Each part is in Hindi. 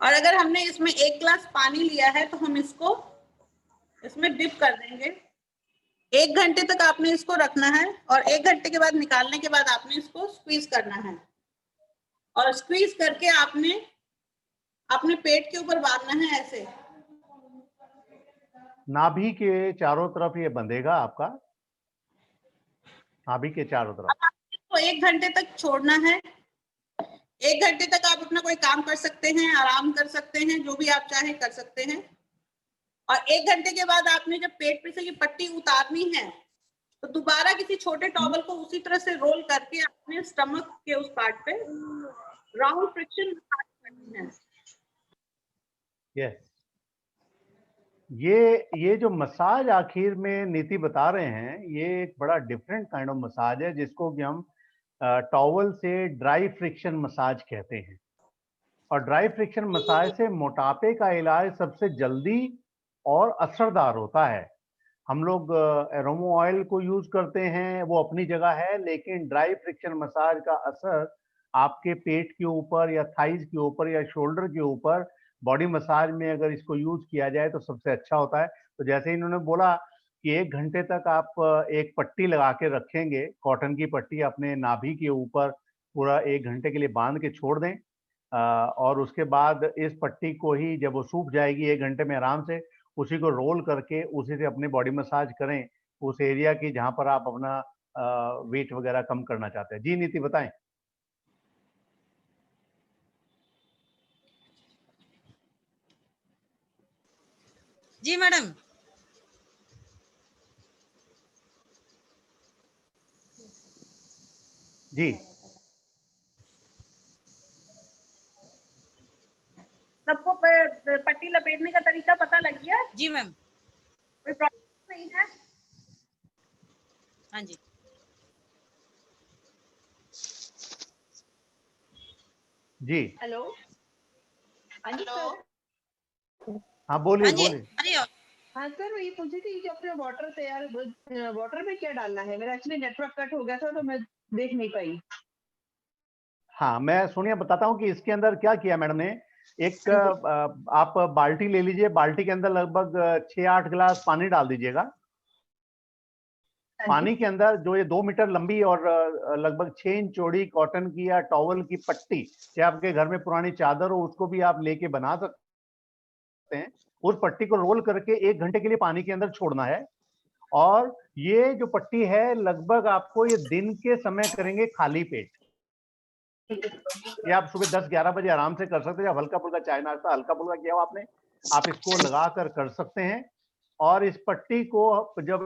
और अगर हमने इसमें 1 गिलास पानी लिया है तो हम इसको इसमें डिप कर देंगे। 1 घंटे तक आपने इसको रखना है और 1 घंटे के बाद निकालने के बाद आपने इसको स्क्वीज करना है और स्क्वीज करके आपने अपने पेट के ऊपर बांधना है ऐसे। नाभि के चारों तरफ ये बंधेगा आपका, नाभि के चारों तरफ। अब आपको 1 घंटे तक छोड़ना है। 1 घंटे तक आप अपना कोई काम कर सकते हैं, आराम कर सकते हैं, जो भी आप चाहे कर सकते हैं। और 1 घंटे के बाद आपने जब पेट पे से ये पट्टी उतारनी है तो दोबारा किसी छोटे टॉवल को उसी तरह से रोल करके अपने स्टमक के उस पार्ट पे राउंड फ्रिक्शन करनी है। यस, ये जो मसाज आखिर में नीति बता रहे हैं, ये एक बड़ा डिफरेंट काइंड ऑफ मसाज है जिसको कि हम टॉवल से ड्राई फ्रिक्शन मसाज कहते हैं। और ड्राई फ्रिक्शन मसाज से मोटापे का इलाज सबसे जल्दी और असरदार होता है। हम लोग एरोमा ऑयल को यूज करते हैं, वो अपनी जगह है, लेकिन ड्राई फ्रिक्शन मसाज का असर आपके पेट के ऊपर या थाइज के ऊपर या शोल्डर के ऊपर बॉडी मसाज में अगर इसको यूज किया जाए तो सबसे अच्छा होता है। तो जैसे इन्होंने बोला कि 1 घंटे तक आप एक पट्टी लगा के रखेंगे, कॉटन की पट्टी अपने नाभि के ऊपर पूरा 1 घंटे के लिए बांध के छोड़ दें। और उसके बाद इस पट्टी को ही जब वो सूख जाएगी 1 घंटे में आराम से, उसी को रोल करके उसी से अपनी बॉडी मसाज करें उस एरिया की जहां पर आप अपना वेट वगैरह कम करना चाहते हैं। जी नीति बताएं। जी मैडम। जी सबको पट्टी लपेटने का तरीका पता लग गया? जी मैम। कोई प्रॉब्लम नहीं है? हाँ जी। जी हेलो। हाँ जी सर। हाँ बोलिए हाँ जी, बोलिए। अरे हाँ सर, मैं ये पूछी थी कि अपने वाटर तैयार वाटर में क्या डालना है। मेरा एक्चुअली नेटवर्क कट हो गया था तो मैं देख नहीं पाई। हाँ मैं सोनिया बताता हूँ कि इसके अंदर क्या किया मैडम ने। एक आप बाल्टी ले लीजिए, बाल्टी के अंदर लगभग 6-8 गिलास पानी डाल दीजिएगा। पानी के अंदर जो ये 2 मीटर लंबी और लगभग 6 इंच चौड़ी कॉटन की या टॉवल की पट्टी, या आपके घर में पुरानी चादर हो उसको भी आप लेके बना सकते हैं, उस पट्टी को रोल करके 1 घंटे के लिए पानी के अंदर छोड़ना है। और ये जो पट्टी है लगभग आपको ये दिन के समय करेंगे खाली पेट। ये आप सुबह 10-11 बजे आराम से कर सकते हैं, जब हल्का फुल्का चाय नाश्ता हल्का फुल्का किया हो आपने, आप इसको लगा कर सकते हैं। और इस पट्टी को जब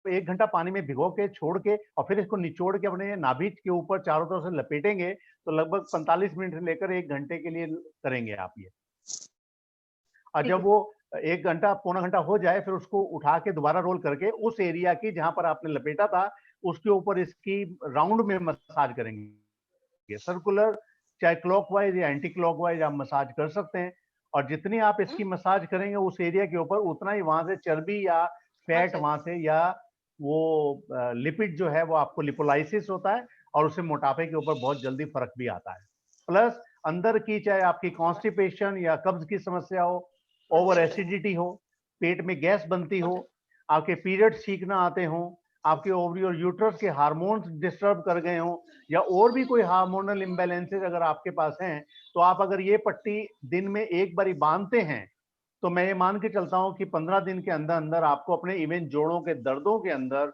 1 घंटा पानी में भिगो के छोड़ के और फिर इसको निचोड़ के अपने नाभि के ऊपर चारों तरफ से लपेटेंगे तो लगभग 45 मिनट से लेकर 1 घंटे के लिए करेंगे आप ये। और जब वो 1 घंटा पौना घंटा हो जाए फिर उसको उठा के दोबारा रोल करके उस एरिया की जहां पर आपने लपेटा था उसके ऊपर इसकी राउंड में मसाज करेंगे। सर्कुलर, चाहे क्लॉकवाइज या एंटी क्लॉकवाइज आप मसाज कर सकते हैं। और जितनी आप इसकी मसाज करेंगे उस एरिया के ऊपर उतना ही वहां से चर्बी या फैट वहां से या वो लिपिड जो है वो आपको लिपोलाइसिस होता है और उससे मोटापे के ऊपर बहुत जल्दी फर्क भी आता है। प्लस अंदर की चाहे आपकी कॉन्स्टिपेशन या कब्ज की समस्या हो, ओवर एसिडिटी हो, पेट में गैस बनती हो, आपके पीरियड्स ठीक ना आते हो, आपके ओवरी और यूट्रस के हार्मोन्स डिस्टर्ब कर गए हो, या और भी कोई हार्मोनल इम्बैलेंसेस अगर आपके पास हैं, तो आप अगर ये पट्टी दिन में एक बारी बांधते हैं तो मैं ये मान के चलता हूं कि 15 दिन के अंदर अंदर आपको अपने इवन जोड़ों के दर्दों के अंदर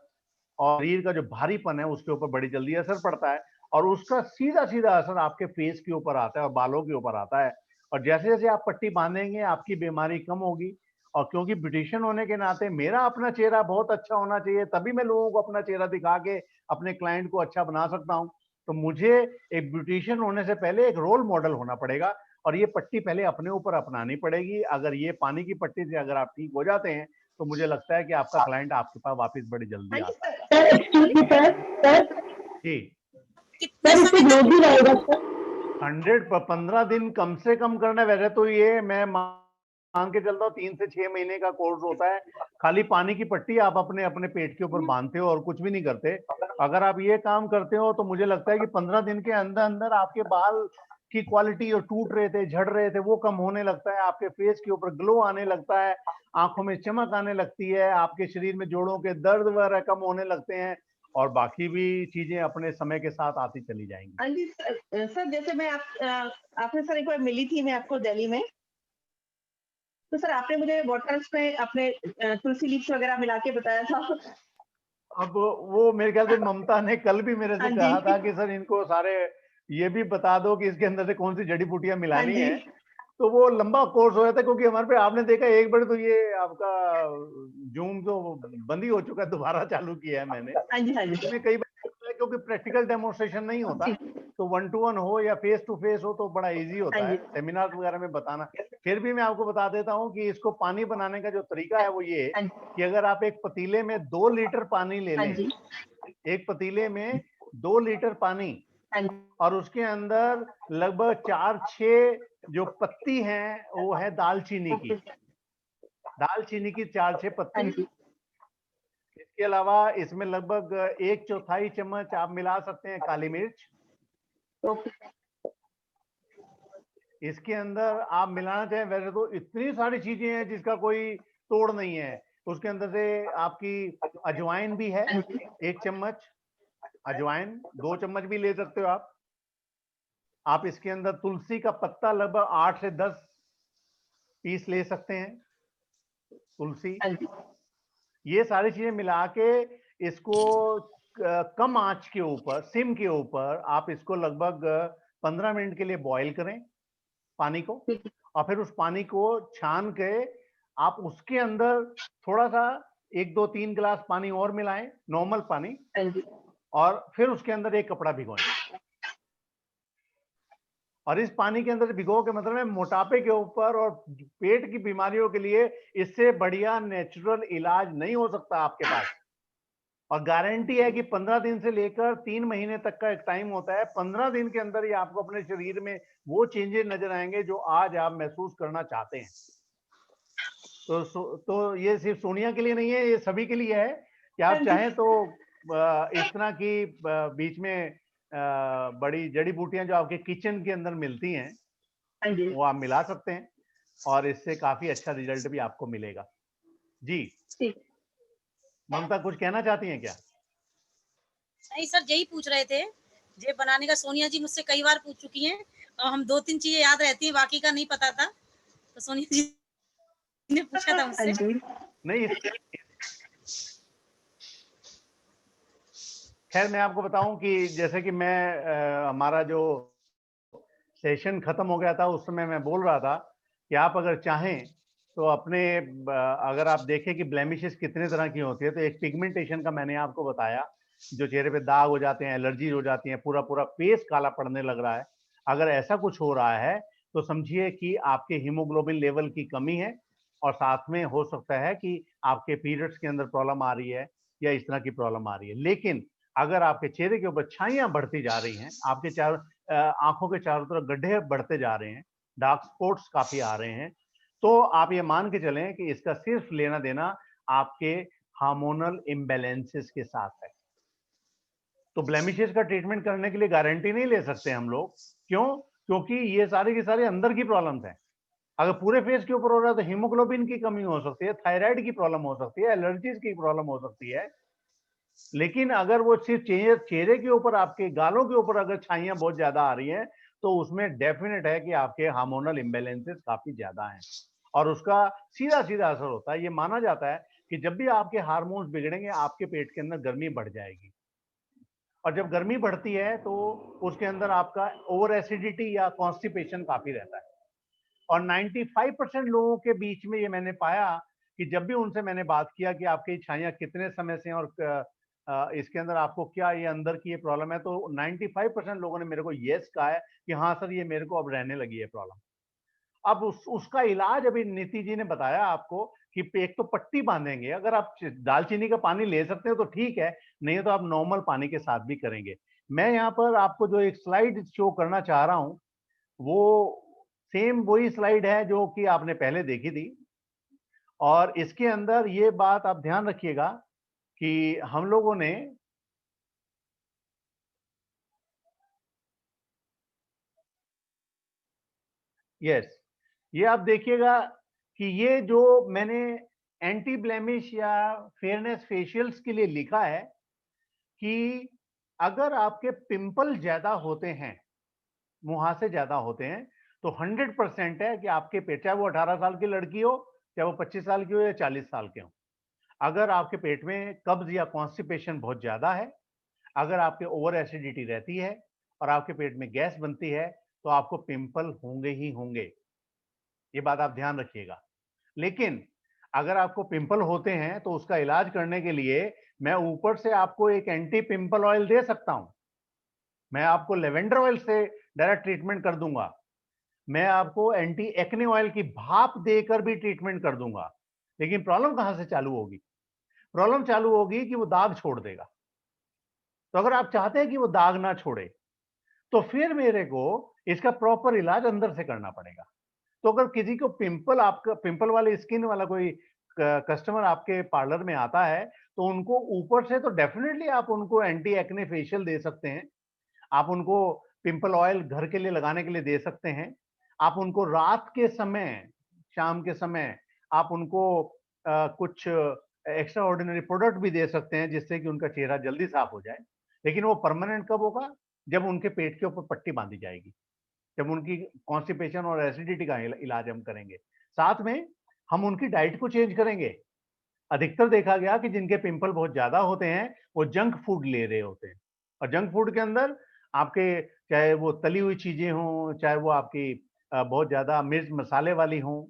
और शरीर का जो भारीपन है उसके ऊपर बड़ी जल्दी असर पड़ता है। और उसका सीधा सीधा असर आपके फेस के ऊपर आता है और बालों के ऊपर आता है। और जैसे जैसे आप पट्टी बांधेंगे आपकी बीमारी कम होगी। और क्योंकि ब्यूटिशियन होने के नाते मेरा अपना चेहरा बहुत अच्छा होना चाहिए, तभी मैं लोगों को अपना चेहरा दिखा के अपने क्लाइंट को अच्छा बना सकता हूं। तो मुझे एक ब्यूटिशियन होने से पहले एक रोल मॉडल होना पड़ेगा और ये पट्टी पहले अपने ऊपर अपनानी पड़ेगी। अगर ये पानी की पट्टी से अगर आप ठीक हो जाते हैं तो मुझे लगता है कि आपका क्लाइंट आपके पास वापस बड़ी जल्दी आता है। जी कितने समय तक? 15 दिन कम से कम करना है। वैसे तो ये मैं मान के चलता हूँ 3 से 6 महीने का कोर्स होता है। खाली पानी की पट्टी आप अपने अपने पेट के ऊपर बांधते हो और कुछ भी नहीं करते। अगर आप ये काम करते हो तो मुझे लगता है कि 15 दिन के अंदर अंदर आपके बाल की क्वालिटी जो टूट रहे थे, झड़ रहे थे, वो कम होने लगता है, आपके फेस के ऊपर ग्लो आने लगता है, आंखों में चमक आने लगती है, आपके शरीर में जोड़ों के दर्द वगैरह कम होने लगते हैं, और बाकी भी चीजें अपने समय के साथ आती चली जाएंगी। हाँ जी सर, जैसे मैं आपने सर एक बार मिली थी मैं आपको दिल्ली में, तो सर आपने मुझे वाटर्स में अपने तुलसी लीव्स वगैरह मिला के बताया था। अब वो मेरे ख्याल से ममता ने कल भी मेरे हाँ से जी। कहा था कि सर इनको सारे ये भी बता दो कि इसके अंदर से कौन सी जड़ी बूटियां हाँ मिलानी जी। है। तो वो लंबा कोर्स हो जाता है, क्योंकि हमारे पे आपने देखा एक बार तो ये आपका जूम जो बंद ही हो चुका है, दोबारा चालू किया है मैंने। हाँ जी। हाँ जी। इसमें कई बार होता है क्योंकि प्रैक्टिकल डेमोन्स्ट्रेशन नहीं होता, जी। तो 1 to 1 हो या फेस टू फेस हो तो बड़ा इजी हाँ होता है जी। सेमिनार वगैरह में बताना। फिर भी मैं आपको बता देता हूँ कि इसको पानी बनाने का जो तरीका है वो ये हाँ जी। कि अगर आप एक पतीले में 2 लीटर पानी ले हाँ लें, जी। एक पतीले में 2 लीटर पानी, हाँ जी। और उसके अंदर लगभग 4-6 जो पत्ती हैं वो है दालचीनी की, ओके। दालचीनी की 4-6 हाँ पत्ती। जी। इसके अलावा इसमें लगभग 1/4 चम्मच आप मिला सकते हैं काली मिर्च। ओके। इसके अंदर आप मिलाना चाहें, वैसे तो इतनी सारी चीजें हैं जिसका कोई तोड़ नहीं है। उसके अंदर से आपकी अजवाइन भी है, हाँ जी। 1 चम्मच अजवाइन, 2 चम्मच भी ले सकते हो आप। इसके अंदर तुलसी का पत्ता लगभग 8 से 10 पीस ले सकते हैं, तुलसी। हाँ जी। ये सारी चीजें मिला के इसको कम आंच के ऊपर, सिम के ऊपर आप इसको लगभग 15 मिनट के लिए बॉईल करें पानी को, ठीक है। और फिर उस पानी को छान के आप उसके अंदर थोड़ा सा 1-2-3 गिलास पानी और मिलाएं, नॉर्मल पानी, हाँ जी। और फिर उसके अंदर एक कपड़ा भिगोएं। और इस पानी के अंदर भिगो के मतलब है मोटापे के ऊपर और पेट की बीमारियों के लिए इससे बढ़िया नेचुरल इलाज नहीं हो सकता आपके पास। और गारंटी है कि 15 दिन से लेकर 3 महीने तक का एक टाइम होता है, 15 दिन के अंदर ही आपको अपने शरीर में वो चेंजेस नजर आएंगे जो आज आप महसूस करना चाहते हैं। तो ये सिर्फ सोनिया के लिए नहीं है, ये सभी के लिए है कि आप चाहें तो इस तरह की बीच में बड़ी जड़ी बूटियां जो आपके किचन के अंदर मिलती हैं हाँ जी। वो आप मिला सकते हैं, और इससे काफी अच्छा रिजल्ट भी आपको मिलेगा। जी ठीक। ममता, कुछ कहना चाहती हैं क्या? नहीं सर, यही पूछ रहे थे, ये बनाने का सोनिया जी मुझसे कई बार पूछ चुकी हैं, और हम 2-3 चीजें याद रहती हैं, बाकी का नहीं पता था, तो सोनिया जी ने पूछा था हाँ मुझसे। जी। नहीं, खैर मैं आपको बताऊं कि जैसे कि मैं हमारा जो सेशन खत्म हो गया था उस समय मैं बोल रहा था कि आप अगर चाहें तो अपने अगर आप देखें कि ब्लेमिशेस कितने तरह की होती है, तो एक पिगमेंटेशन का मैंने आपको बताया, जो चेहरे पे दाग हो जाते हैं, एलर्जी हो जाती है, पूरा पूरा फेस काला पड़ने लग रहा है। अगर ऐसा कुछ हो रहा है तो समझिए कि आपके हीमोग्लोबिन लेवल की कमी है, और साथ में हो सकता है कि आपके पीरियड्स के अंदर प्रॉब्लम आ रही है या इस तरह की प्रॉब्लम आ रही है। लेकिन अगर आपके चेहरे के ऊपर छाइयां बढ़ती जा रही हैं, आपके चारों आंखों के चारों तरफ गड्ढे बढ़ते जा रहे हैं, डार्क स्पॉट्स काफी आ रहे हैं, तो आप ये मान के चलें कि इसका सिर्फ लेना देना आपके हार्मोनल इम्बैलेंसेस के साथ है। तो ब्लेमिशेस का ट्रीटमेंट करने के लिए गारंटी नहीं ले सकते हम लोग। क्यों? क्योंकि ये सारे के सारे अंदर की प्रॉब्लम्स हैं। अगर पूरे फेस के ऊपर हो रहा है तो हीमोग्लोबिन की कमी हो सकती है, थायराइड की प्रॉब्लम हो सकती है, एलर्जीज की प्रॉब्लम हो सकती है। लेकिन अगर वो सिर्फ चेहरे के ऊपर, आपके गालों के ऊपर अगर छाइयां बहुत ज्यादा आ रही हैं, तो उसमें डेफिनेट है कि आपके हार्मोनल इम्बैलेंसेस काफी ज्यादा हैं, और उसका सीधा सीधा असर होता है। ये माना जाता है कि जब भी आपके हार्मोन्स बिगड़ेंगे, आपके पेट के अंदर गर्मी बढ़ जाएगी, और जब गर्मी बढ़ती है तो उसके अंदर आपका ओवर एसिडिटी या कॉन्स्टिपेशन काफी रहता है। और 95% लोगों के बीच में ये मैंने पाया कि जब भी उनसे मैंने बात किया कि आपकी छाइयां कितने समय से, और इसके अंदर आपको क्या ये अंदर की ये प्रॉब्लम है, तो 95% लोगों ने मेरे को यस कहा है कि हाँ सर, ये मेरे को अब रहने लगी है प्रॉब्लम। अब उसका इलाज अभी नीति जी ने बताया आपको कि एक तो पट्टी बांधेंगे, अगर आप दालचीनी का पानी ले सकते हो तो ठीक है, नहीं तो आप नॉर्मल पानी के साथ भी करेंगे। मैं यहाँ पर आपको जो एक स्लाइड शो करना चाह रहा हूँ, वो सेम वही स्लाइड है जो कि आपने पहले देखी थी, और इसके अंदर ये बात आप ध्यान रखिएगा कि हम लोगों ने यस, ये आप देखिएगा कि ये जो मैंने एंटी ब्लेमिश या फेयरनेस फेशियल्स के लिए लिखा है कि अगर आपके पिंपल ज्यादा होते हैं, मुहासे ज्यादा होते हैं, तो 100% है कि आपके पेट, चाहे वो 18 साल की लड़की हो, चाहे वो 25 साल की हो या 40 साल के हो, अगर आपके पेट में कब्ज या कॉन्स्टिपेशन बहुत ज्यादा है, अगर आपके ओवर एसिडिटी रहती है और आपके पेट में गैस बनती है, तो आपको पिंपल होंगे ही होंगे। ये बात आप ध्यान रखिएगा। लेकिन अगर आपको पिंपल होते हैं तो उसका इलाज करने के लिए मैं ऊपर से आपको एक एंटी पिंपल ऑयल दे सकता हूं। मैं आपको लेवेंडर ऑयल से डायरेक्ट ट्रीटमेंट कर दूंगा। मैं आपको एंटी एक्ने ऑयल की भाप देकर भी ट्रीटमेंट कर दूंगा। लेकिन प्रॉब्लम कहां से चालू होगी? प्रॉब्लम चालू होगी कि वो दाग छोड़ देगा। तो अगर आप चाहते हैं कि वो दाग ना छोड़े, तो फिर मेरे को इसका प्रॉपर इलाज अंदर से करना पड़ेगा। तो अगर किसी को पिंपल, आपका पिंपल वाले स्किन वाला कोई कस्टमर आपके पार्लर में आता है, तो उनको ऊपर से तो डेफिनेटली आप उनको एंटी एक्ने फेशियल दे सकते हैं। आप उनको पिंपल ऑयल घर के लिए लगाने के लिए दे सकते हैं। आप उनको रात के समय, शाम के समय आप उनको कुछ एक्स्ट्रा ऑर्डिनरी प्रोडक्ट भी दे सकते हैं जिससे कि उनका चेहरा जल्दी साफ हो जाए। लेकिन वो परमानेंट कब होगा? जब उनके पेट के ऊपर पट्टी बांधी जाएगी, जब उनकी कॉन्स्टिपेशन और एसिडिटी का इलाज हम करेंगे। साथ में हम उनकी डाइट को चेंज करेंगे। अधिकतर देखा गया कि जिनके पिंपल बहुत ज्यादा होते हैं वो जंक फूड ले रहे होते हैं, और जंक फूड के अंदर आपके, चाहे वो तली हुई चीजें हों, चाहे वो आपकी बहुत ज्यादा मिर्च मसाले वाली हों,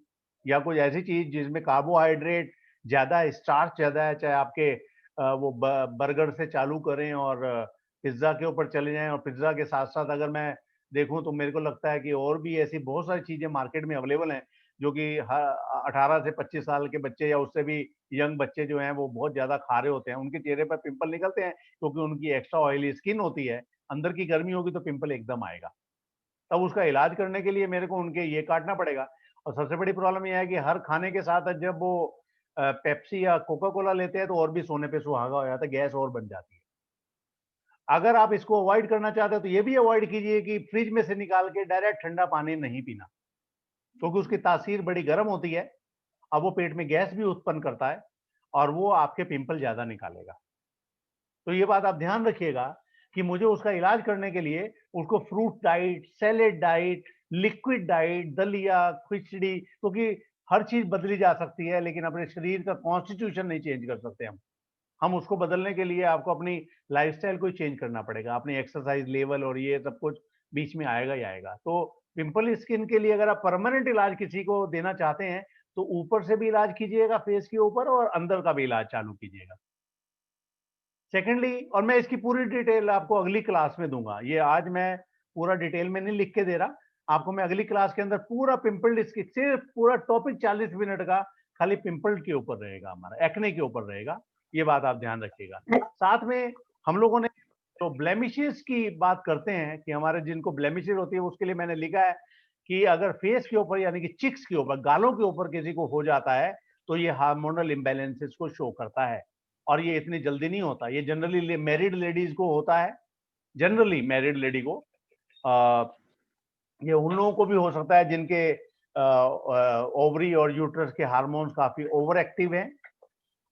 या कोई ऐसी चीज जिसमें कार्बोहाइड्रेट ज्यादा है, स्टार्च ज्यादा है, चाहे आपके वो बर्गर से चालू करें और पिज्जा के ऊपर चले जाएं, और पिज्जा के साथ साथ अगर मैं देखूं तो मेरे को लगता है कि और भी ऐसी बहुत सारी चीजें मार्केट में अवेलेबल हैं जो कि 18 से 25 साल के बच्चे या उससे भी यंग बच्चे जो हैं वो बहुत ज्यादा खा रहे होते हैं। उनके चेहरे पर पिंपल निकलते हैं क्योंकि उनकी एक्स्ट्रा ऑयली स्किन होती है। अंदर की गर्मी होगी तो पिंपल एकदम आएगा। तब उसका इलाज करने के लिए मेरे को उनके ये काटना पड़ेगा। और सबसे बड़ी प्रॉब्लम यह है कि हर खाने के साथ जब वो पेप्सी या कोका कोला लेते हैं तो और भी सोने पे सुहागा हो जाता है, गैस और बन जाती है। अगर आप इसको अवॉइड करना चाहते हो तो ये भी अवॉइड कीजिए कि फ्रिज में से निकाल के डायरेक्ट ठंडा पानी नहीं पीना, क्योंकि उसकी तासीर बड़ी गर्म होती है। अब वो पेट में गैस भी उत्पन्न करता है और वो आपके पिंपल ज्यादा निकालेगा। तो ये बात आप ध्यान रखिएगा कि मुझे उसका इलाज करने के लिए उसको fruit diet, salad diet, liquid diet, दलिया, खिचड़ी, क्योंकि हर चीज बदली जा सकती है लेकिन अपने शरीर का कॉन्स्टिट्यूशन नहीं चेंज कर सकते हम उसको बदलने के लिए आपको अपनी लाइफस्टाइल को चेंज करना पड़ेगा, अपनी एक्सरसाइज लेवल और ये सब कुछ बीच में आएगा ही आएगा। तो पिंपल स्किन के लिए अगर आप परमानेंट इलाज किसी को देना चाहते हैं तो ऊपर से भी इलाज कीजिएगा फेस के ऊपर, और अंदर का भी इलाज चालू कीजिएगा। सेकेंडली, और मैं इसकी पूरी डिटेल आपको अगली क्लास में दूंगा, ये आज मैं पूरा डिटेल में नहीं लिख के दे रहा आपको, मैं अगली क्लास के अंदर पूरा पिंपल स्किन, सिर्फ पूरा टॉपिक 40 मिनट का खाली पिंपल के ऊपर रहेगा, हमारा एक्ने के ऊपर रहेगा। ये बात आप ध्यान रखिएगा। साथ में हम लोगों ने तो ब्लेमिशेस की बात करते हैं कि हमारे जिनको ब्लेमिशेस होती है उसके लिए मैंने लिखा है कि अगर फेस के ऊपर यानी कि चिक्स के ऊपर, गालों के ऊपर किसी को हो जाता है तो ये हार्मोनल इम्बैलेंसेस को शो करता है, और ये इतनी जल्दी नहीं होता। ये जनरली मैरिड लेडीज को होता है, जनरली मैरिड लेडी को। ये उन लोगों को भी हो सकता है जिनके ओवरी और यूट्रस के हार्मोन्स काफी ओवर एक्टिव हैं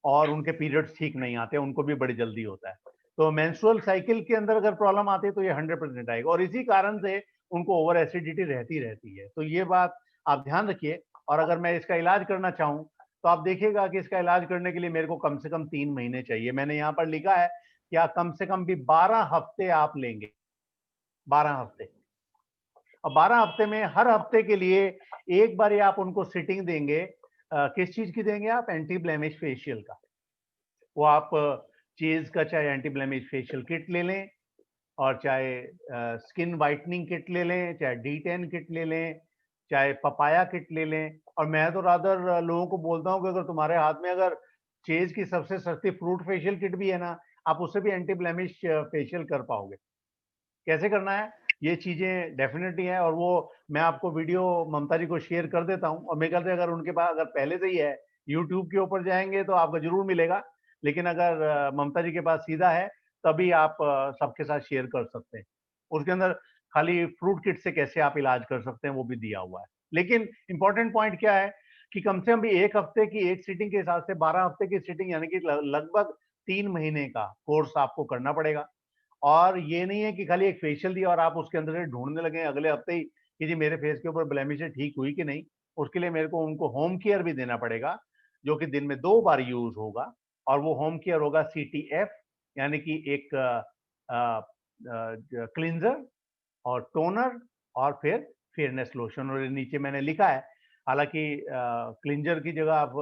और उनके पीरियड्स ठीक नहीं आते, उनको भी बड़ी जल्दी होता है। तो मेंस्ट्रुअल साइकिल के अंदर अगर प्रॉब्लम आती है तो ये 100% आएगा, और इसी कारण से उनको ओवर एसिडिटी रहती है। तो ये बात आप ध्यान रखिए। और अगर मैं इसका इलाज करना चाहूँ तो आप देखिएगा कि इसका इलाज करने के लिए मेरे को कम से कम 3 महीने चाहिए। मैंने यहाँ पर लिखा है कि आप कम से कम भी 12 हफ्ते आप लेंगे, 12 हफ्ते। और 12 हफ्ते में हर हफ्ते के लिए एक बार आप उनको सिटिंग देंगे। किस चीज की देंगे आप? एंटी ब्लेमिश फेशियल का। वो आप चीज का चाहे एंटी ब्लेमिश फेशियल किट ले लें, और चाहे स्किन वाइटनिंग किट ले लें, चाहे D10 किट ले लें, चाहे पपाया किट ले लें। और मैं तो रादर लोगों को बोलता हूँ कि अगर तुम्हारे हाथ में अगर चीज की सबसे सस्ती फ्रूट फेशियल किट भी है ना, आप उससे भी एंटी ब्लेमिश फेशियल कर पाओगे। कैसे करना है ये चीजें डेफिनेटली है, और वो मैं आपको वीडियो ममता जी को शेयर कर देता हूँ। और मेरे ख्याल से अगर उनके पास अगर पहले से ही है, यूट्यूब के ऊपर जाएंगे तो आपको जरूर मिलेगा, लेकिन अगर ममता जी के पास सीधा है तभी आप सबके साथ शेयर कर सकते हैं। उसके अंदर खाली फ्रूट किट से कैसे आप इलाज कर सकते हैं वो भी दिया हुआ है। लेकिन इंपॉर्टेंट पॉइंट क्या है कि कम से कम भी एक हफ्ते की एक सीटिंग के हिसाब से 12 हफ्ते की सीटिंग यानी कि लगभग 3 महीने का कोर्स आपको करना पड़ेगा। और ये नहीं है कि खाली एक फेशियल दिया और आप उसके अंदर से ढूंढने लगे अगले हफ्ते ही कि जी मेरे फेस के ऊपर ब्लेमिशें ठीक हुई कि नहीं। उसके लिए मेरे को उनको होम केयर भी देना पड़ेगा जो कि दिन में 2 बार यूज होगा। और वो होम केयर होगा CTF यानी कि एक क्लींजर और टोनर और फिर फेयरनेस लोशन। और नीचे मैंने लिखा है, हालांकि क्लिंजर की जगह आप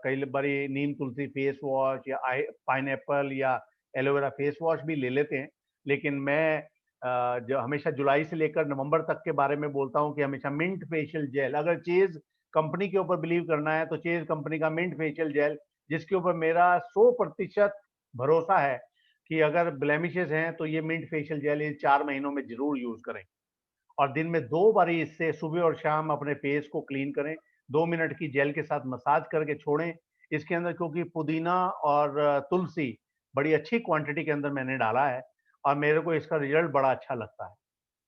कई बार नीम तुलसी फेस वॉश या पाइनएप्पल या एलोवेरा फेस वॉश भी ले लेते हैं, लेकिन मैं जो हमेशा जुलाई से लेकर नवंबर तक के बारे में बोलता हूं कि हमेशा मिंट फेशियल जेल, अगर चेज कंपनी के ऊपर बिलीव करना है तो चेज कंपनी का मिंट फेशियल जेल, जिसके ऊपर मेरा 100% भरोसा है कि अगर ब्लेमिशेस हैं तो ये मिंट फेशियल जेल ये 4 महीनों में जरूर यूज करें। और दिन में 2 बारी इससे सुबह और शाम अपने फेस को क्लीन करें, 2 मिनट की जेल के साथ मसाज करके छोड़ें। इसके अंदर क्योंकि पुदीना और तुलसी बड़ी अच्छी क्वांटिटी के अंदर मैंने डाला है और मेरे को इसका रिजल्ट बड़ा अच्छा लगता है।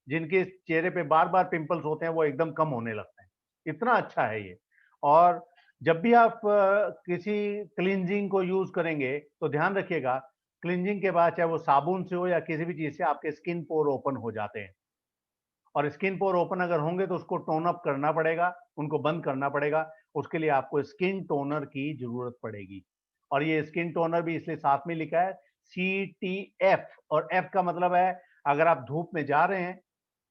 जिनके चेहरे पे बार बार पिंपल्स होते हैं वो एकदम कम होने लगते हैं, इतना अच्छा है ये। और जब भी आप किसी क्लींजिंग को यूज करेंगे तो ध्यान रखिएगा, क्लींजिंग के बाद चाहे वो साबुन से हो या किसी भी चीज से, आपके स्किन पोर ओपन हो जाते हैं और स्किन पोर ओपन अगर होंगे तो उसको टोन अप करना पड़ेगा, उनको बंद करना पड़ेगा। उसके लिए आपको स्किन टोनर की जरूरत पड़ेगी। और ये स्किन टोनर भी इसलिए साथ में लिखा है CTF, और F का मतलब है अगर आप धूप में जा रहे हैं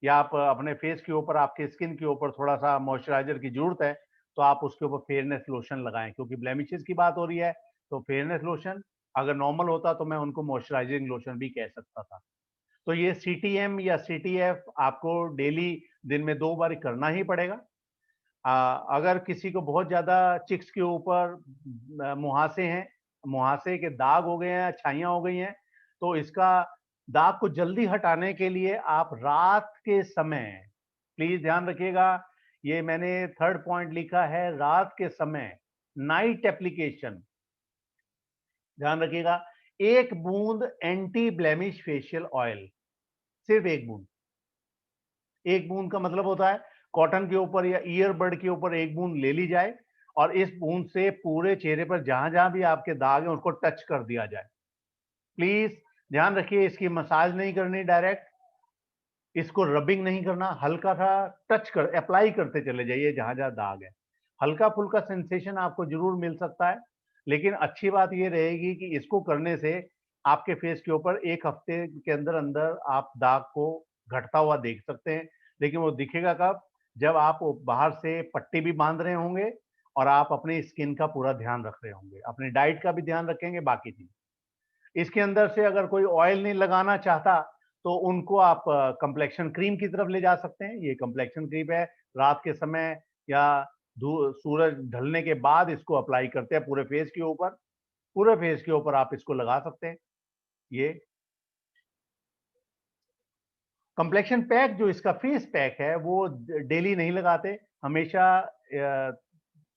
या आप अपने फेस के ऊपर, आपके स्किन के ऊपर थोड़ा सा मॉइस्चराइजर की जरूरत है तो आप उसके ऊपर फेयरनेस लोशन लगाएं, क्योंकि ब्लेमिशेस की बात हो रही है तो फेयरनेस लोशन, अगर नॉर्मल होता तो मैं उनको मॉइस्चराइजिंग लोशन भी कह सकता था। तो ये CTM या CTF आपको डेली दिन में 2 बार करना ही पड़ेगा। अगर किसी को बहुत ज्यादा चिक्स के ऊपर मुहासे हैं, मुहासे के दाग हो गए हैं, छाइयां हो गई हैं, तो इसका दाग को जल्दी हटाने के लिए आप रात के समय, प्लीज ध्यान रखिएगा, ये मैंने 3rd पॉइंट लिखा है, रात के समय नाइट एप्लीकेशन। ध्यान रखिएगा, 1 बूंद एंटी ब्लेमिश फेशियल ऑयल, सिर्फ 1 बूंद। 1 बूंद का मतलब होता है कॉटन के ऊपर या ईयरबड के ऊपर 1 बूंद ले ली जाए और इस बूंद से पूरे चेहरे पर जहां जहां भी आपके दाग हैं उसको टच कर दिया जाए। प्लीज ध्यान रखिए, इसकी मसाज नहीं करनी डायरेक्ट, इसको रबिंग नहीं करना, हल्का सा टच कर, अप्लाई करते चले जाइए जहां जहां दाग है। हल्का फुल्का सेंसेशन आपको जरूर मिल सकता है, लेकिन अच्छी बात यह रहेगी कि इसको करने से आपके फेस के ऊपर 1 हफ्ते के अंदर अंदर आप दाग को घटता हुआ देख सकते हैं। लेकिन वो दिखेगा कब? जब आप बाहर से पट्टी भी बांध रहे होंगे और आप अपनी स्किन का पूरा ध्यान रख रहे होंगे, अपनी डाइट का भी ध्यान रखेंगे, बाकी चीज। इसके अंदर से अगर कोई ऑयल नहीं लगाना चाहता तो उनको आप कंप्लेक्शन क्रीम की तरफ ले जा सकते हैं। ये कंप्लेक्शन क्रीम है, रात के समय या सूरज ढलने के बाद इसको अप्लाई करते हैं पूरे फेस के ऊपर, पूरे फेस के ऊपर आप इसको लगा सकते हैं। ये कंप्लेक्शन पैक जो इसका फेस पैक है वो डेली नहीं लगाते, हमेशा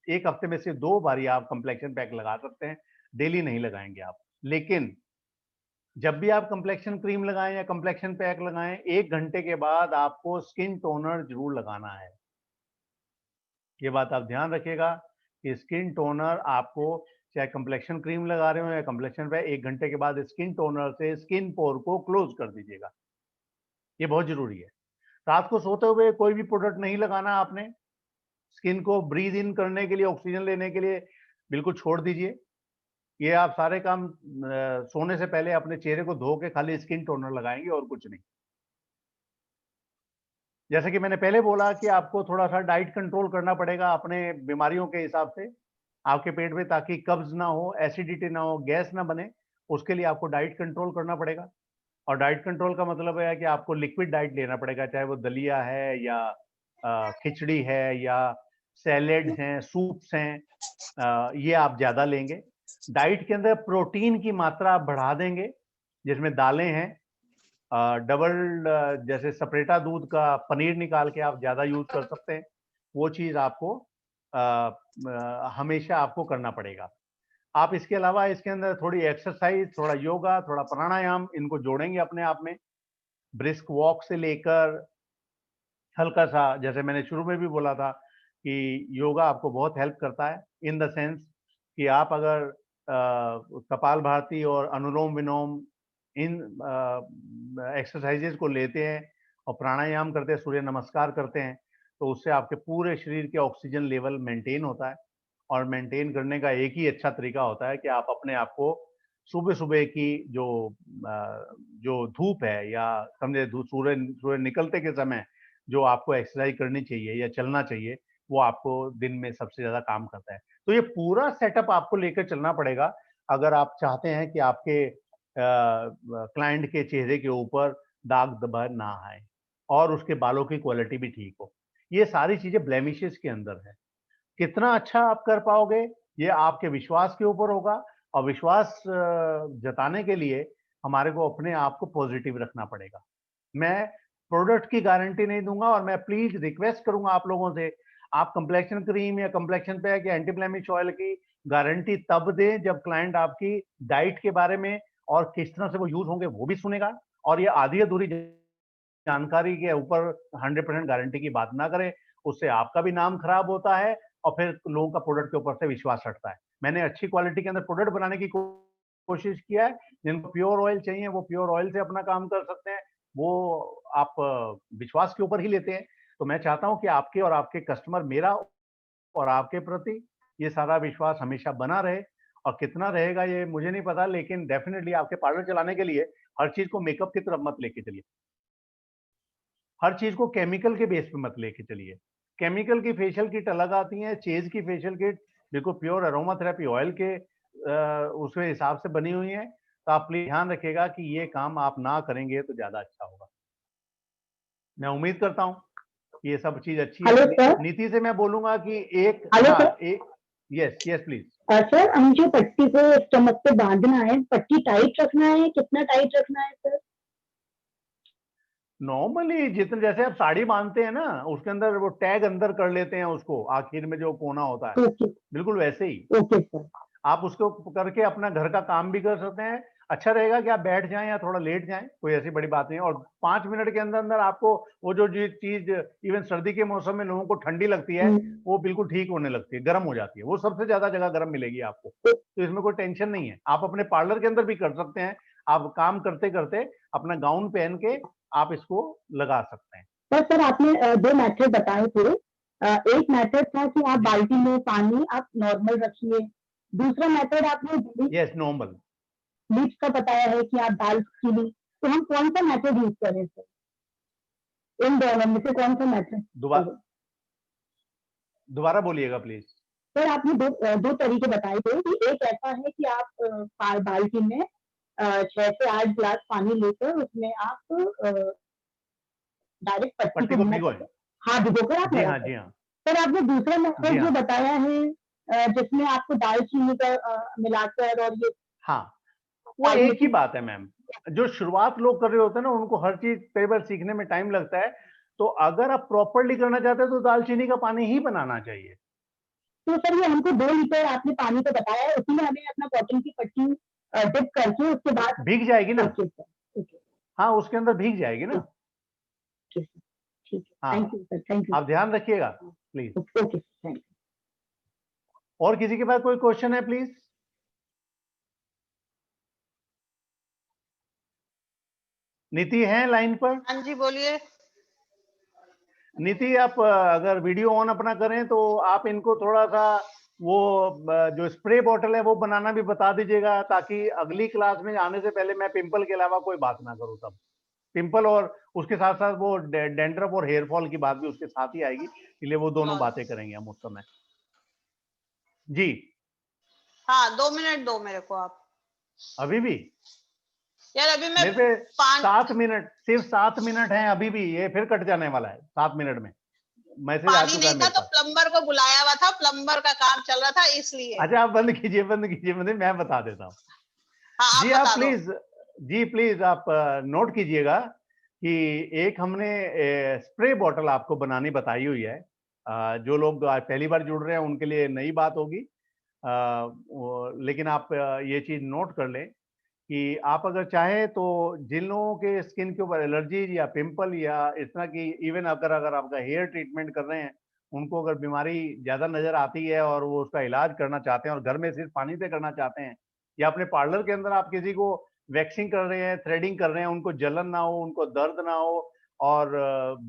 1 हफ्ते में से 2 बार आप कंप्लेक्शन पैक लगा सकते हैं, डेली नहीं लगाएंगे आप। लेकिन जब भी आप कंप्लेक्शन क्रीम लगाएं या कंप्लेक्शन पैक लगाएं, 1 घंटे के बाद आपको स्किन टोनर जरूर लगाना है। ये बात आप ध्यान रखिएगा कि स्किन टोनर आपको, चाहे कंप्लेक्शन क्रीम लगा रहे हो या कंप्लेक्शन पैक, 1 घंटे के बाद स्किन टोनर से स्किन पोर को क्लोज कर दीजिएगा। ये बहुत जरूरी है। रात को सोते हुए कोई भी प्रोडक्ट नहीं लगाना आपने, स्किन को ब्रीद इन करने के लिए, ऑक्सीजन लेने के लिए बिल्कुल छोड़ दीजिए। ये आप सारे काम सोने से पहले अपने चेहरे को धो के खाली स्किन टोनर लगाएंगे और कुछ नहीं। जैसे कि मैंने पहले बोला कि आपको थोड़ा सा डाइट कंट्रोल करना पड़ेगा अपने बीमारियों के हिसाब से आपके पेट में, ताकि कब्ज ना हो, एसिडिटी ना हो, गैस ना बने। उसके लिए आपको डाइट कंट्रोल करना पड़ेगा। और डाइट कंट्रोल का मतलब है कि आपको लिक्विड डाइट लेना पड़ेगा, चाहे वो दलिया है या खिचड़ी है या सैलेड हैं, सूप्स हैं, ये आप ज्यादा लेंगे। डाइट के अंदर प्रोटीन की मात्रा आप बढ़ा देंगे, जिसमें दालें हैं, डबल जैसे सपरेटा दूध का पनीर निकाल के आप ज्यादा यूज कर सकते हैं। वो चीज आपको हमेशा आपको करना पड़ेगा। आप इसके अलावा इसके अंदर थोड़ी एक्सरसाइज, थोड़ा योगा, थोड़ा प्राणायाम इनको जोड़ेंगे अपने आप में। ब्रिस्क वॉक से लेकर हल्का सा, जैसे मैंने शुरू में भी बोला था कि योगा आपको बहुत हेल्प करता है इन द सेंस कि आप अगर कपाल भाती और अनुलोम विलोम इन एक्सरसाइजेज को लेते हैं और प्राणायाम करते हैं, सूर्य नमस्कार करते हैं, तो उससे आपके पूरे शरीर के ऑक्सीजन लेवल मेंटेन होता है। और मेंटेन करने का एक ही अच्छा तरीका होता है कि आप अपने आप को सुबह सुबह की जो धूप है या समझे सूर्य निकलते के समय जो आपको एक्सरसाइज करनी चाहिए या चलना चाहिए, वो आपको दिन में सबसे ज्यादा काम करता है। तो ये पूरा सेटअप आपको लेकर चलना पड़ेगा अगर आप चाहते हैं कि आपके क्लाइंट के चेहरे के ऊपर दाग धब्बा ना आए और उसके बालों की क्वालिटी भी ठीक हो। ये सारी चीजें ब्लेमिशेस के अंदर है। कितना अच्छा आप कर पाओगे ये आपके विश्वास के ऊपर होगा, और विश्वास जताने के लिए हमारे को अपने आप को पॉजिटिव रखना पड़ेगा। मैं प्रोडक्ट की गारंटी नहीं दूंगा, और मैं प्लीज रिक्वेस्ट करूंगा आप लोगों से, आप कंप्लेक्शन क्रीम या कंप्लेक्शन पैक या एंटी ब्लेमिश ऑयल की गारंटी तब दें जब क्लाइंट आपकी डाइट के बारे में और किस तरह से वो यूज होंगे वो भी सुनेगा, और ये आधी अधूरी जानकारी के ऊपर 100% गारंटी की बात ना करें। उससे आपका भी नाम खराब होता है और फिर लोगों का प्रोडक्ट के ऊपर से विश्वास हटता है। मैंने अच्छी क्वालिटी के अंदर प्रोडक्ट बनाने की कोशिश किया है। जिनको प्योर ऑयल चाहिए वो प्योर ऑयल से अपना काम कर सकते हैं, वो आप विश्वास के ऊपर ही लेते हैं। तो मैं चाहता हूं कि आपके और आपके कस्टमर, मेरा और आपके प्रति ये सारा विश्वास हमेशा बना रहे। और कितना रहेगा ये मुझे नहीं पता, लेकिन डेफिनेटली आपके पार्लर चलाने के लिए हर चीज को मेकअप की तरफ मत लेके चलिए, हर चीज को केमिकल के बेस पे मत लेके चलिए। केमिकल की फेशियल किट अलग आती है, चेज की फेशियल किट बिल्कुल प्योर अरोमा थेरेपी ऑयल के उसके हिसाब से बनी हुई है। तो आप प्लीज ध्यान रखिएगा कि ये काम आप ना करेंगे तो ज्यादा अच्छा होगा। मैं उम्मीद करता हूँ कि ये सब चीज अच्छी हेलो है। सर। नीति से मैं बोलूंगा कि एक हेलो हाँ सर। एक यस यस प्लीज। सर मुझे पट्टी को स्टमक पे बांधना है, पट्टी टाइट रखना है, कितना टाइट रखना है सर? नॉर्मली जितने जैसे आप साड़ी बांधते हैं ना, उसके अंदर वो टैग अंदर कर लेते हैं उसको, आखिर में जो कोना होता है, ओके बिल्कुल वैसे ही ओके सर। आप उसको करके अपना घर का काम भी कर सकते हैं। अच्छा रहेगा कि आप बैठ जाएं या थोड़ा लेट जाएं, कोई ऐसी बड़ी बात नहीं है। और 5 मिनट के अंदर अंदर आपको वो जो चीज इवन सर्दी के मौसम में लोगों को ठंडी लगती है वो बिल्कुल ठीक होने लगती है, गर्म हो जाती है। वो सबसे ज्यादा जगह गर्म मिलेगी आपको, तो इसमें कोई टेंशन नहीं है। आप अपने पार्लर के अंदर भी कर सकते हैं, आप काम करते करते अपना गाउन पहन के आप इसको लगा सकते हैं। सर आपने दो मेथड बताए थे। एक मेथड था कि आप जी। बाल्टी में पानी आप नॉर्मल रखिए, दूसरा मेथड आपने यस नॉर्मल। ब्लीच का बताया है कि आप दाल चीनी, तो हम कौन सा मेथड यूज करें सर? इन दोनों में से कौन सा मेथड? दोबारा बोलिएगा प्लीज। सर आपने दो तरीके बताए थे कि एक ऐसा है कि आप बाल्टी में 6 से 8 ग्लास पानी लेकर उसमें आप डायरेक्ट पट्टी को भिगोएं। हाँ भिगोकर आप जी लगा हाँ सकते जी हैं। हाँ सर आपने दूसरा जी मेथड जो हाँ बताया है जिसमें आपको दालचीनी का मिलाकर और ये हाँ, वो काली एक ही मिर्ची। बात है मैम। जो शुरुआत लोग कर रहे होते हैं ना, उनको हर चीज कई बार सीखने में टाइम लगता है। तो अगर आप प्रॉपरली करना चाहते हैं तो दालचीनी का पानी ही बनाना चाहिए। तो सर ये हमको 2 लीटर आपने पानी का बताया है, उसी में हमें अपना कॉटन की पट्टी डिप करके उसके बाद। भीग जाएगी ना। ओके सर ओके हाँ, उसके अंदर भीग जाएगी ना। ठीक है ठीक है। हाँ, thank you sir, thank you. आप ध्यान रखिएगा प्लीज। Okay thank you. और किसी के पास कोई क्वेश्चन है प्लीज? नीति है लाइन पर? हाँ जी बोलिए। नीति, आप अगर वीडियो ऑन अपना करें तो आप इनको थोड़ा सा वो जो स्प्रे बॉटल है वो बनाना भी बता दीजिएगा, ताकि अगली क्लास में आने से पहले मैं पिंपल के अलावा कोई बात ना करूं। तब पिंपल और उसके साथ साथ वो डेंड्रफ और हेयर फॉल की बात भी उसके साथ ही आएगी, इसलिए वो दोनों बातें करेंगे हम उस समय। जी। हाँ 2 मिनट दो मेरे को आप। अभी भी यार अभी मैं मेरे पे 5 7 मिनट, सिर्फ 7 मिनट हैं अभी भी, ये फिर कट जाने वाला है 7 मिनट में। मैसेज आ पानी चुका है नहीं था मेरे तो पास। प्लम्बर को बुलाया हुआ था, प्लम्बर का काम चल रहा था इसलिए। अच्छा आप बंद कीजिए, बंद कीजिए, मैं बता देता हूँ। हाँ जी आप आप बता दो। प्लीज, जी प्लीज आप नोट कीजिएगा कि एक हमने स्प्रे बॉटल आपको बनानी बताई हुई है। जो लोग आज पहली बार जुड़ रहे हैं उनके लिए नई बात होगी, लेकिन आप ये चीज नोट कर लें कि आप अगर चाहें तो जिन लोगों के स्किन के ऊपर एलर्जी या पिंपल या इस तरह की, इवन अगर आपका हेयर ट्रीटमेंट कर रहे हैं उनको अगर बीमारी ज्यादा नजर आती है और वो उसका इलाज करना चाहते हैं और घर में सिर्फ पानी से करना चाहते हैं, या अपने पार्लर के अंदर आप किसी को वैक्सिंग कर रहे हैं, थ्रेडिंग कर रहे हैं, उनको जलन ना हो, उनको दर्द ना हो और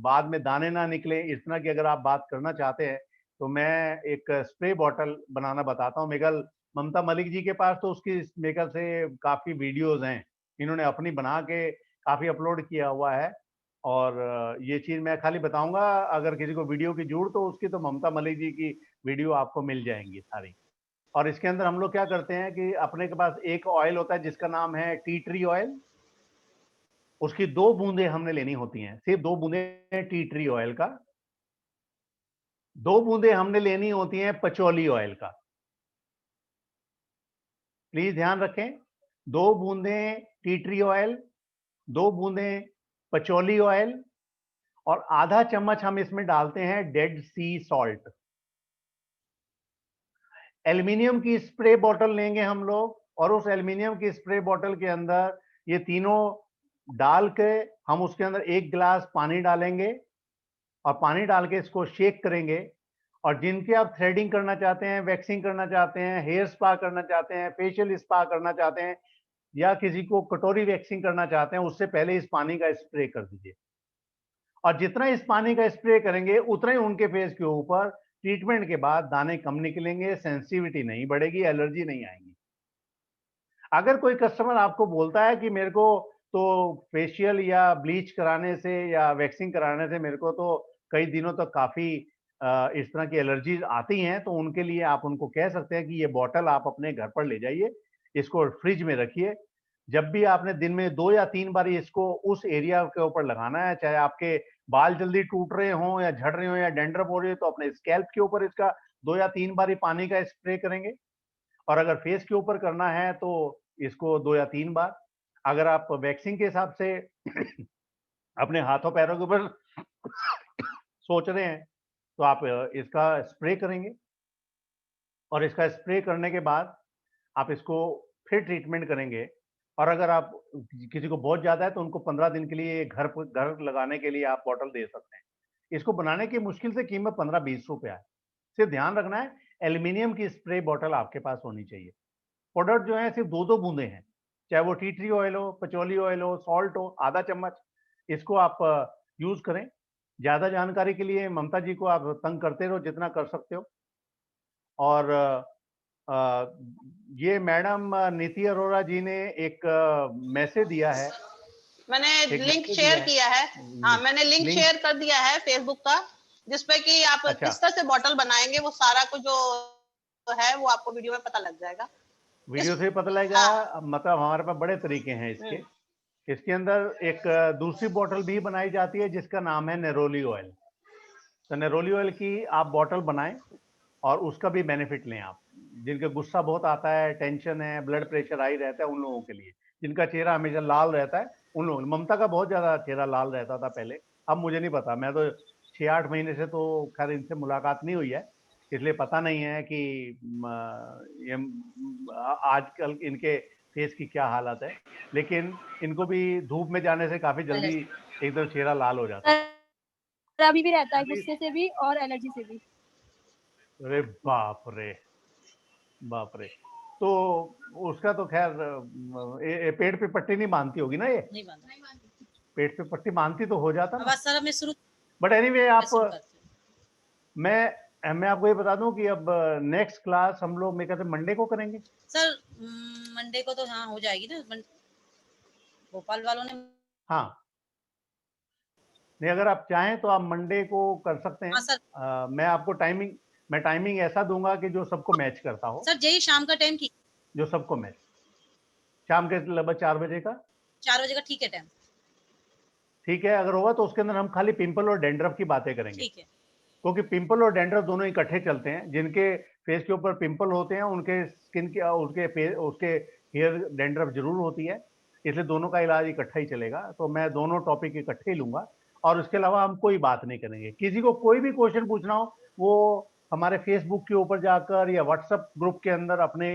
बाद में दाने ना निकले, इस तरह की अगर आप बात करना चाहते हैं तो मैं एक स्प्रे बॉटल बनाना बताता हूँ। मेघल ममता मलिक जी के पास तो उसकी मेघल से काफी वीडियोज हैं, इन्होंने अपनी बना के काफी अपलोड किया हुआ है। और ये चीज मैं खाली बताऊंगा, अगर किसी को वीडियो की जरूरत हो उसकी तो ममता मलिक जी की वीडियो आपको मिल जाएंगी सारी। और इसके अंदर हम लोग क्या करते हैं कि अपने के पास एक ऑयल होता है जिसका नाम है टी ट्री ऑयल, उसकी 2 बूंदे हमने लेनी होती हैं, सिर्फ 2 बूंदे टी ट्री ऑयल का। 2 बूंदे हमने लेनी होती हैं पचौली ऑयल का। प्लीज ध्यान रखें, 2 बूंदे टी ट्री ऑयल, 2 बूंदे पचौली ऑयल और आधा चम्मच हम इसमें डालते हैं डेड सी सॉल्ट। एल्युमिनियम की स्प्रे बॉटल लेंगे हम लोग और उस एल्युमिनियम की स्प्रे बॉटल के अंदर ये तीनों डाल के हम उसके अंदर 1 गिलास पानी डालेंगे और पानी डाल के इसको शेक करेंगे। और जिनके आप थ्रेडिंग करना चाहते हैं, वैक्सिंग करना चाहते हैं, हेयर स्पा करना चाहते हैं, फेशियल स्पा करना चाहते हैं या किसी को कटोरी वैक्सिंग करना चाहते हैं, उससे पहले इस पानी का स्प्रे कर दीजिए। और जितना इस पानी का स्प्रे करेंगे उतना ही उनके फेस के ऊपर ट्रीटमेंट के बाद दाने कम निकलेंगे, सेंसिटिविटी नहीं बढ़ेगी, एलर्जी नहीं आएगी। अगर कोई कस्टमर आपको बोलता है कि मेरे को तो फेशियल या ब्लीच कराने से या वैक्सिंग कराने से मेरे को तो कई दिनों तक काफी इस तरह की एलर्जीज आती हैं, तो उनके लिए आप उनको कह सकते हैं कि ये बॉटल आप अपने घर पर ले जाइए, इसको फ्रिज में रखिए। जब भी आपने दिन में 2 या 3 बार इसको उस एरिया के ऊपर लगाना है, चाहे आपके बाल जल्दी टूट रहे हों या झड़ रहे हों या डैंड्रफ हो रही है, तो अपने स्कैल्प के ऊपर इसका 2 या 3 बार पानी का स्प्रे करेंगे। और अगर फेस के ऊपर करना है तो इसको 2 या 3 बार। अगर आप वैक्सिंग के हिसाब से अपने हाथों पैरों के ऊपर सोच रहे हैं तो आप इसका स्प्रे करेंगे और इसका स्प्रे करने के बाद आप इसको फिर ट्रीटमेंट करेंगे। और अगर आप किसी को बहुत ज्यादा है तो उनको 15 दिन के लिए घर लगाने के लिए आप बॉटल दे सकते हैं। इसको बनाने की मुश्किल से कीमत 15-20 रुपया है। सिर्फ ध्यान रखना है एल्यूमिनियम की स्प्रे बॉटल आपके पास होनी चाहिए। प्रोडक्ट जो है सिर्फ 2-2 बूंदे हैं, चाहे वो टी ट्री ऑयल हो, पचौली ऑयल हो, सॉल्ट हो, आधा चम्मच, इसको आप यूज करें। ज्यादा जानकारी के लिए ममता जी को आप तंग करते रहो जितना कर सकते हो। और ये मैडम नीति अरोड़ा जी ने एक मैसेज दिया है, मैंने एक लिंक मैसेज शेयर दिया किया है। हाँ, मैंने लिंक लिंक शेयर कर दिया है फेसबुक का, जिसपे कि आप अच्छा किस तरह से बॉटल बनाएंगे वो सारा कुछ जो है वो आपको वीडियो में पता लग जाएगा। वीडियो से पता लगेगा। हाँ। मतलब हमारे पास बड़े तरीके हैं इसके अंदर एक दूसरी बॉटल भी बनाई जाती है जिसका नाम है नेरोली ऑयल। तो नेरोली ऑयल की आप बॉटल बनाएं और उसका भी बेनिफिट लें आप। जिनके गुस्सा बहुत आता है, टेंशन है, ब्लड प्रेशर हाई रहता है, उन लोगों के लिए, जिनका चेहरा हमेशा लाल रहता है उन लोगों। ममता का बहुत ज्यादा चेहरा लाल रहता था पहले, अब मुझे नहीं पता, मैं तो 6-8 महीने से तो खैर इनसे मुलाकात नहीं हुई है, इसलिए पता नहीं है कि ये आजकल इनके फेस की क्या हालत है। लेकिन इनको भी धूप में जाने से काफी जल्दी एकदम चेहरा लाल हो जाता था। अभी भी रहता है, गुस्से से भी और एलर्जी से भी। अरे बाप रे, बाप रे। तो उसका तो खैर पेट पे पट्टी नहीं बांधती होगी ना, ये नहीं बांधा। पेट पे पट्टी बांधती तो हो जाता अब ना। आज सर मैं शुरू बट एनीवे आप शुरू करते हैं। मैं आपको ये बता दूं कि अब नेक्स्ट क्लास हम लोग मेरे ख्याल से मंडे को करेंगे। सर मंडे को तो हाँ हो जाएगी ना, भोपाल वालों ने। हाँ, नहीं अगर आप चाहें तो आप मंडे को कर सकते हैं। हाँ सर। मैं टाइमिंग ऐसा दूंगा कि जो सबको मैच करता हो। सर यही शाम का टाइम ठीक, जो सबको मैच, शाम के लगभग 4 बजे का। 4 बजे का ठीक है टाइम। ठीक है, अगर होगा तो उसके अंदर हम खाली पिंपल और डेंड्रफ की बातें करेंगे, ठीक है। क्योंकि पिंपल और डेंड्रफ दोनों इकट्ठे चलते हैं। जिनके फेस के ऊपर पिंपल होते हैं उनके स्किन के उसके हेयर डेंड्रफ जरूर होती है, इसलिए दोनों का इलाज इकट्ठा ही चलेगा। तो मैं दोनों टॉपिक इकट्ठे ही लूंगा और उसके अलावा हम कोई बात नहीं करेंगे। किसी को कोई भी क्वेश्चन पूछना हो वो हमारे फेसबुक के ऊपर जाकर या व्हाट्सएप ग्रुप के अंदर अपने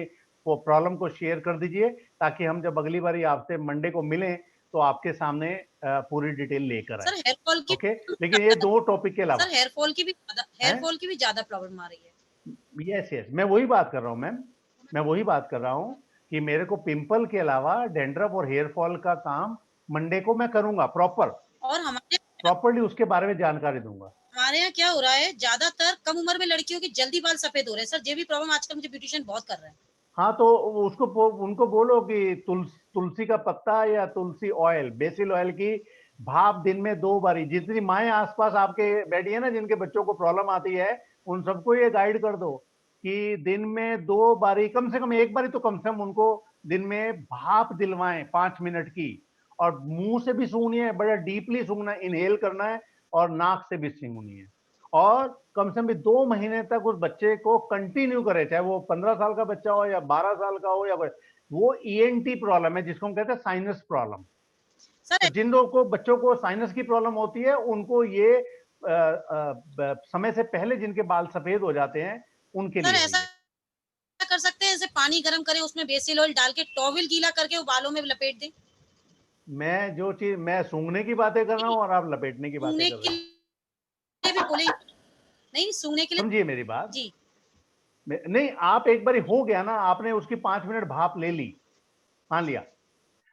प्रॉब्लम को शेयर कर दीजिए, ताकि हम जब अगली बार आपसे मंडे को मिलें तो आपके सामने पूरी डिटेल लेकर सर आए। हेयर फॉल की ओके, लेकिन ये 2 टॉपिक के अलावा सर हेयर फॉल की भी ज्यादा प्रॉब्लम आ रही है। यस यस, मैं वही बात कर रहा हूँ मैम, मैं वही बात कर रहा हूँ कि मेरे को पिंपल के अलावा डेंड्रफ और हेयर फॉल का काम मंडे को मैं करूंगा और प्रॉपरली उसके बारे में जानकारी दूंगा। हमारे यहाँ क्या हो रहा है, ज्यादातर कम उम्र में लड़कियों की जल्दी बाल सफेद हो रहे हैं सर। ये भी प्रॉब्लम आजकल मुझे ब्यूटिशियन बहुत कर रहे हैं। हाँ, तो उनको बोलो कि तुलसी का पत्ता या तुलसी ऑयल, बेसिल ऑयल की भाप दिन में 2 बारी, जितनी माएँ आसपास आपके बैठी है ना जिनके बच्चों को प्रॉब्लम आती है, उन सबको ये गाइड कर दो कि दिन में 2 बारी, कम से कम 1 बारी तो कम से कम उनको दिन में भाप दिलवाएं 5 मिनट की, और मुंह से भी सूंघनी है, बड़ा डीपली सूंघना है, इनहेल करना है, और नाक से भी सूंघनी है, और कम से कम 2 महीने तक उस बच्चे को कंटिन्यू करे, चाहे वो 15 साल का बच्चा हो या 12 साल का हो, या वो ईएनटी प्रॉब्लम है जिसको हम कहते हैं साइनस प्रॉब्लम। सर तो जिन लोगों को बच्चों को साइनस की प्रॉब्लम होती है उनको ये समय से पहले जिनके बाल सफेद हो जाते हैं उनके सर लिए है ऐसा ये। कर सकते हैं, जैसे पानी गर्म करें, उसमें बेसिल ऑयल डाल के टॉवल गीला करके वो बालों में लपेट दें। मैं जो चीज मैं सूंघने की बातें कर रहा हूँ और आप लपेटने की बातें सूंघने कर के रहे हैं, लिए भी बोले नहीं, सूंघने के लिए समझिए मेरी बात। जी। नहीं, आप एक बार हो गया ना, आपने उसकी 5 मिनट भाप ले ली, मान लिया,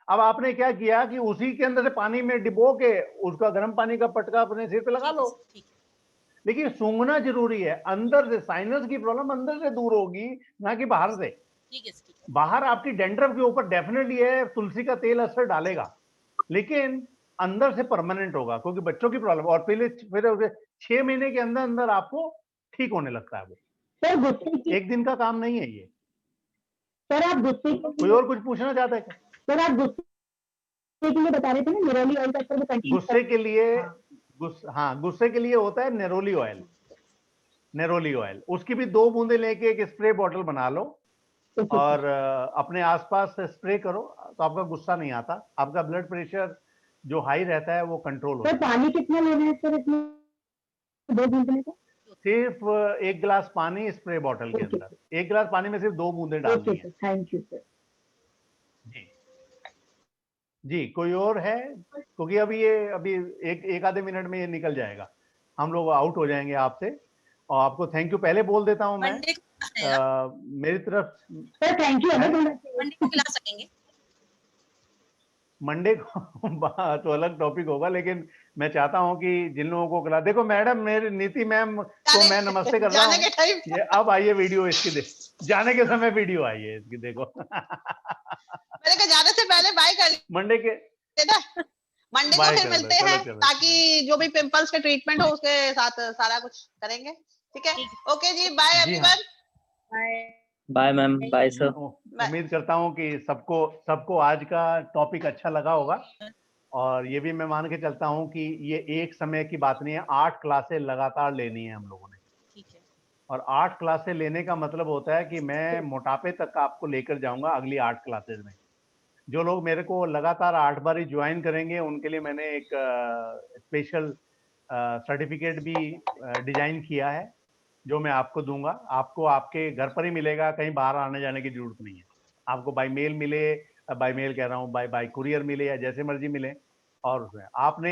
अब आपने क्या किया कि उसी के अंदर से पानी में डिबो के उसका गर्म पानी का पटका अपने सिर पे लगा ठीक है लो। सर, ठीक है। लेकिन सूंघना जरूरी है, अंदर से साइनस की प्रॉब्लम अंदर से दूर होगी, ना कि बाहर से। ठीक है, ठीक है। बाहर आपकी डेंड्रफ के ऊपर डेफिनेटली है, तुलसी का तेल असर डालेगा, लेकिन अंदर से परमानेंट होगा, क्योंकि बच्चों की प्रॉब्लम, और फिर 6 महीने के अंदर अंदर आपको ठीक होने लगता है वो। सर गुस्से की, एक दिन का काम नहीं है ये। सर आप गुस्से कोई और कुछ पूछना चाहता है क्या? सर आप गुस्से के लिए बता रहे थे ना निरोली ऑयल का सर वो कंटेन गुस्से के लिए गुस्से के लिए होता है नेरोली ऑयल। नेरोली ऑयल, उसकी भी 2 बूंदे लेके एक स्प्रे बॉटल बना लो और अपने आसपास स्प्रे करो, तो आपका गुस्सा नहीं आता, आपका ब्लड प्रेशर जो हाई रहता है वो कंट्रोल हो सर जाता है। पानी कितना लेना है सर इसमें 2 बूंदे का? सिर्फ 1 गिलास पानी स्प्रे बॉटल के अंदर, 1 गिलास पानी में सिर्फ 2 बूंदे डालनी ओके है। Sir, thank you sir. जी जी, कोई और है? क्योंकि अभी एक आधे मिनट में ये निकल जाएगा, हम लोग आउट हो जाएंगे आपसे, और आपको थैंक यू पहले बोल देता हूं मैं। मंडे को मेरी तरफ सर थैंक यू, हमें मंडे को खिला सकेंगे। मंडे को तो अलग टॉपिक होगा, लेकिन मैं चाहता हूं कि जिन लोगों को खिला, देखो मैडम, मेरी नीति मैम को मैं नमस्ते कर रहा जाने के हूँ, टाइम ये अब आइए वीडियो इसकी, जाने के समय वीडियो आई है इसकी, देखो मैंने कहा जाने से पहले बाय कर मंडे के लेना, मंडे को बाय फिर कर लो, मिलते चलो हैं, चलो। ताकि जो भी पिंपल्स के ट्रीटमेंट हो उसके साथ सारा कुछ करेंगे। ठीक है, ओके जी, बाय जी हाँ, everyone. Bye ma'am, bye sir. उम्मीद करता हूँ कि सबको आज का टॉपिक अच्छा लगा होगा, और ये भी मैं मान के चलता हूँ कि ये एक समय की बात नहीं है, 8 क्लासें लगातार लेनी है हम लोगों ने, ठीक है। और 8 क्लासें लेने का मतलब होता है कि मैं मोटापे तक आपको लेकर जाऊंगा अगली 8 क्लासेस में। जो लोग मेरे को लगातार 8 बारी ज्वाइन करेंगे उनके लिए मैंने एक स्पेशल सर्टिफिकेट भी डिजाइन किया है, जो मैं आपको दूंगा, आपको आपके घर पर ही मिलेगा, कहीं बाहर आने जाने की जरूरत नहीं है, आपको बाय मेल मिले, बाय मेल कह रहा हूँ, बाय कुरियर मिले या जैसे मर्जी मिले, और उसमें आपने